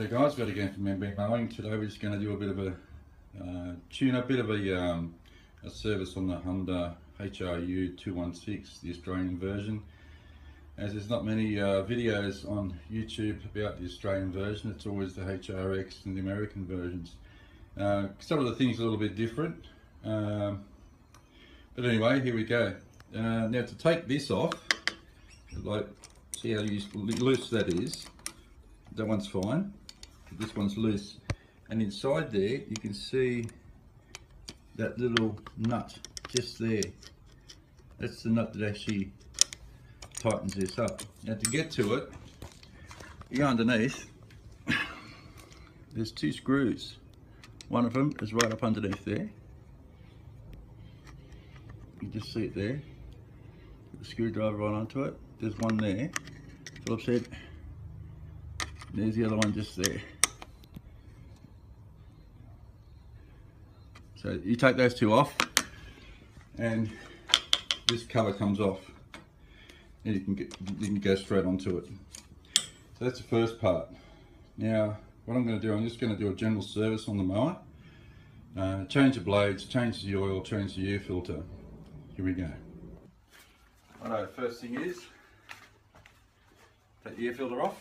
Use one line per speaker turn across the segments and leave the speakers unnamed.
Hey guys, Got again from MB Mowing. Today we're just going to do a bit of a tune-up, bit of a service on the Honda HRU 216, the Australian version. As there's not many videos on YouTube about the Australian version, it's always the HRX and the American versions. Some of the things are a little bit different, but anyway, here we go. Now to take this off, like, see how loose that is. That one's fine. This one's loose, and inside there you can see that little nut just there. That's the nut that actually tightens this up. Now to get to it, you go underneath. There's two screws. One of them is right up underneath there. You just see it there. Put the screwdriver right onto it. There's one there. Philip said. There's the other one just there. So you take those two off, and this cover comes off, and you can go straight onto it. So that's the first part. Now, what I'm going to do, I'm just going to do a general service on the mower. Change the blades, change the oil, change the air filter. Here we go. Righto, first thing is take the air filter off.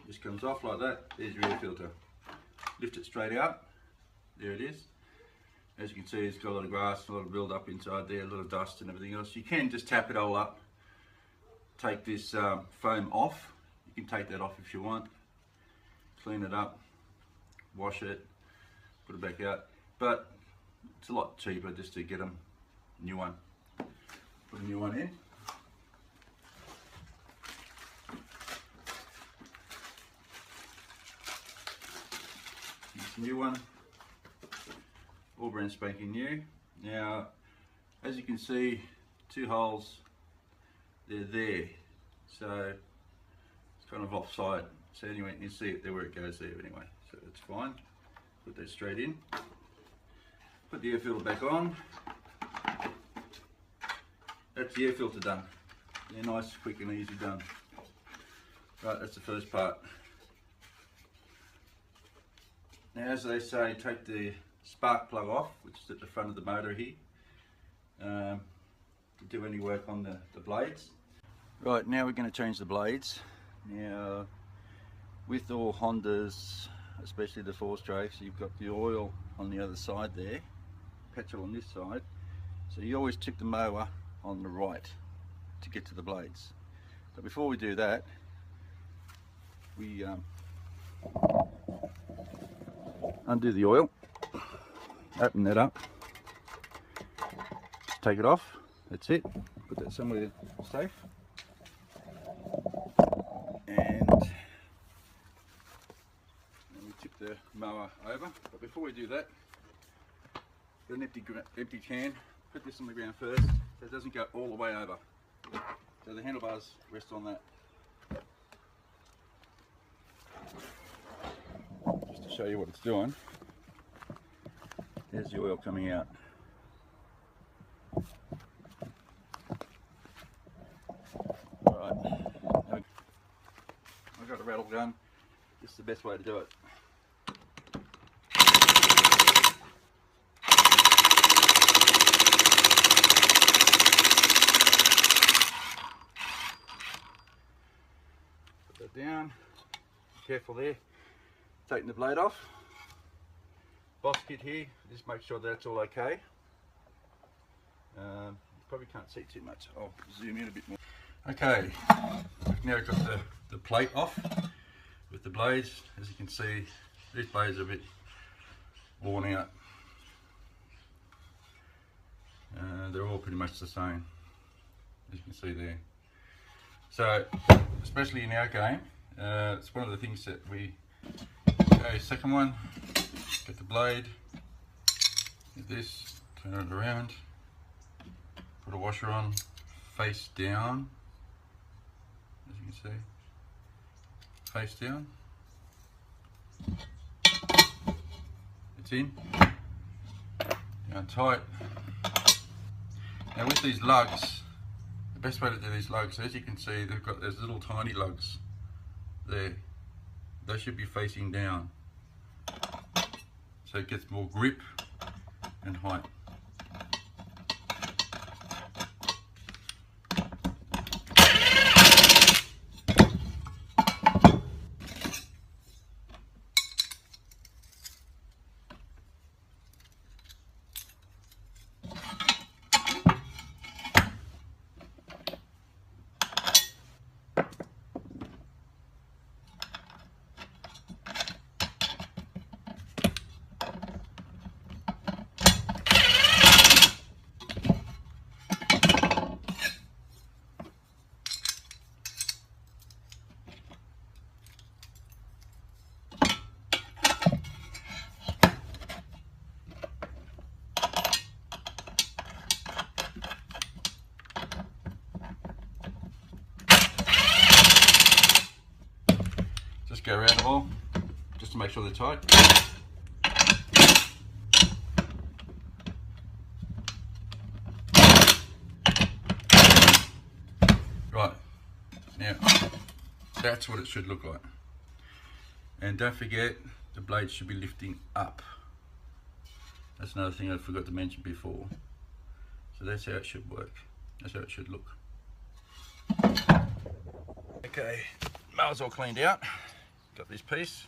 Just comes off like that. There's your air filter. Lift it straight out. There it is. As you can see, it's got a lot of grass, a lot of build up inside there, a lot of dust and everything else. You can just tap it all up. Take this foam off. You can take that off if you want. Clean it up, wash it, put it back out. But it's a lot cheaper just to get a new one. Put a new one in. New one, all brand spanking new. Now, as you can see, two holes, they're there, so it's kind of offside. So anyway, you can see it there where it goes there anyway, so it's fine. Put that straight in. Put the air filter back on. That's the air filter done. They're nice, quick and easy done. Right, that's the first part. Now, as they say, take the spark plug off, which is at the front of the motor here, to do any work on the blades. Right, now we're going to change the blades. Now, with all Hondas, especially the 4-strokes, you've got the oil on the other side there, petrol on this side, so you always tip the mower on the right to get to the blades. But before we do that, we undo the oil, open that up, just take it off, that's it, put that somewhere safe, and then we tip the mower over. But before we do that, got an empty can, put this on the ground first so it doesn't go all the way over, so the handlebars rest on that. Just to show you what it's doing, there's the oil coming out. Alright, I've got a rattle gun, this is the best way to do it. Put that down, careful there. Taking the blade off, boss kit here, just make sure that's all okay. You probably can't see too much, I'll zoom in a bit more. Okay, now I've got the plate off with the blades. As you can see, these blades are a bit worn out. They're all pretty much the same, as you can see there. So, especially in our game, it's one of the things that we okay, second one, get the blade, get this, turn it around, put a washer on, face down, as you can see, face down, it's in, Now tight. Now with these lugs, the best way to do these lugs, as you can see, they've got those little tiny lugs there. They should be facing down, so it gets more grip and height. Just go around them all, just to make sure they're tight. Right, now that's what it should look like. And don't forget, the blade should be lifting up. That's another thing I forgot to mention before. So that's how it should work. That's how it should look. Okay, mower's all cleaned out. Got this piece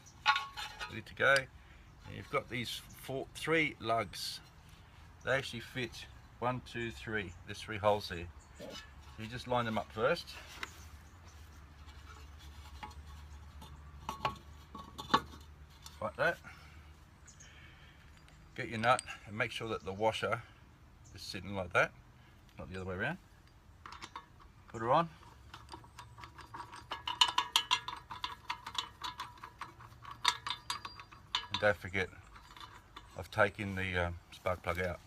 ready to go. And you've got these three lugs. They actually fit 1, 2, 3. There's 3 holes there. You just line them up first. Like that. Get your nut and make sure that the washer is sitting like that, not the other way around. Put her on. And don't forget, I've taken the spark plug out.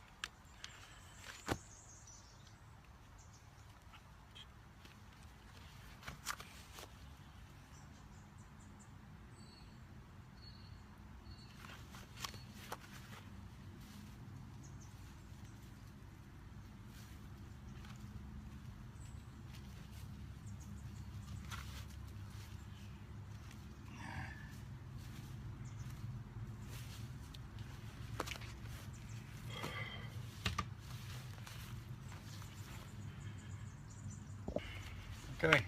Okay,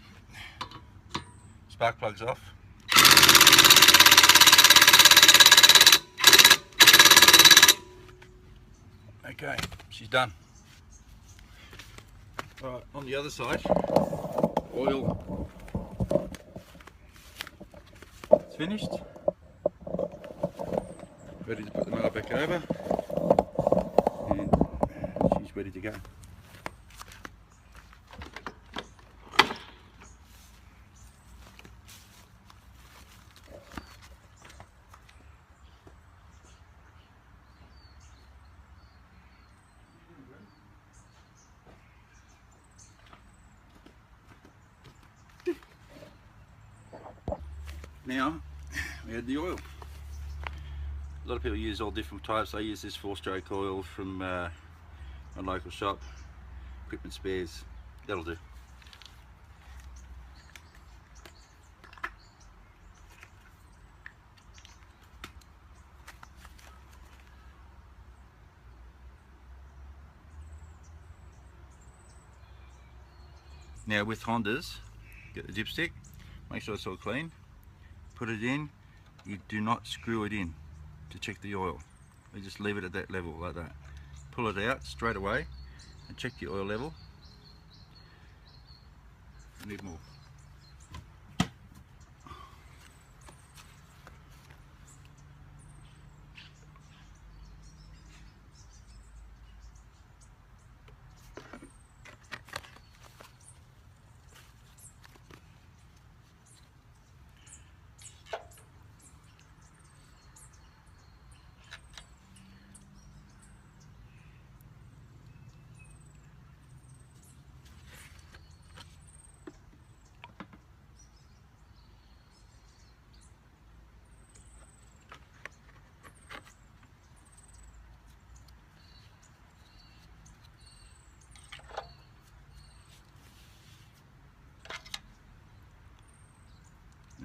spark plug's off. Okay, she's done. Alright, on the other side, oil. It's finished. Ready to put the mower back over. And she's ready to go. Now we add the oil. A lot of people use all different types. I use this 4-stroke oil from my local shop, Equipment Spares. That'll do. Now with Hondas, get the dipstick, make sure it's all clean. Put it in, you do not screw it in to check the oil. You just leave it at that level like that. Pull it out straight away and check the oil level. I need more.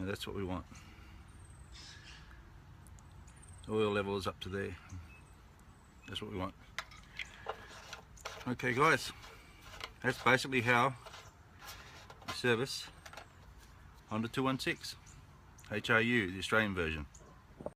Now that's what we want. Oil level is up to there. That's what we want. Okay guys, that's basically how you service Honda 216 HRU, the Australian version.